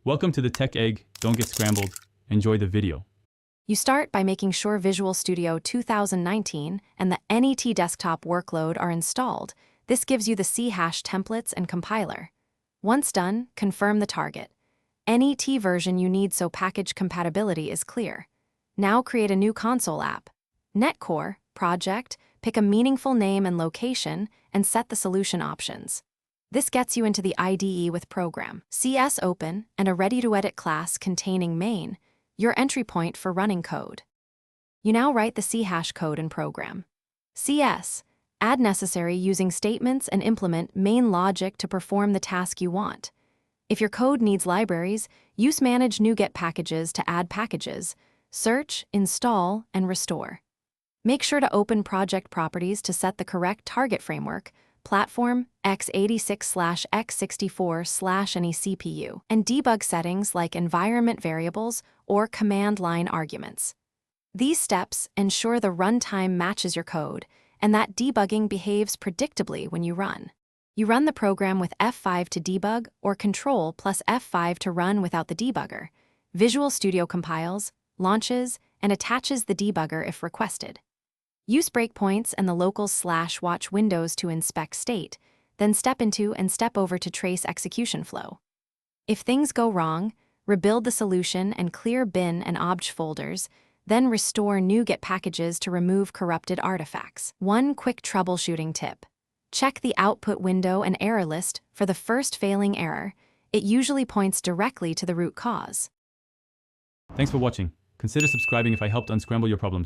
Welcome to the Tech Egg. Don't get scrambled. Enjoy the video. You start by making sure Visual Studio 2019 and the NET desktop workload are installed. This gives you the C# templates and compiler. Once done, confirm the target NET version you need so package compatibility is clear. Now create a new console app. Netcore, project, pick a meaningful name and location, and set the solution options. This gets you into the IDE with Program, CS Open, and a ready-to-edit class containing main, your entry point for running code. You now write the C# code in Program. CS, add necessary using statements and implement main logic to perform the task you want. If your code needs libraries, use manage NuGet packages to add packages, search, install, and restore. Make sure to open project properties to set the correct target framework, platform, x86/x64/any CPU, and debug settings like environment variables or command line arguments. These steps ensure the runtime matches your code and that debugging behaves predictably when you run. You run the program with F5 to debug or Control plus F5 to run without the debugger. Visual Studio compiles, launches, and attaches the debugger if requested. Use breakpoints and the local /watch windows to inspect state, then step into and step over to trace execution flow. If things go wrong, rebuild the solution and clear bin and obj folders, then restore NuGet packages to remove corrupted artifacts. One quick troubleshooting tip. Check the output window and error list for the first failing error. It usually points directly to the root cause. Thanks for watching. Consider subscribing if I helped unscramble your problems.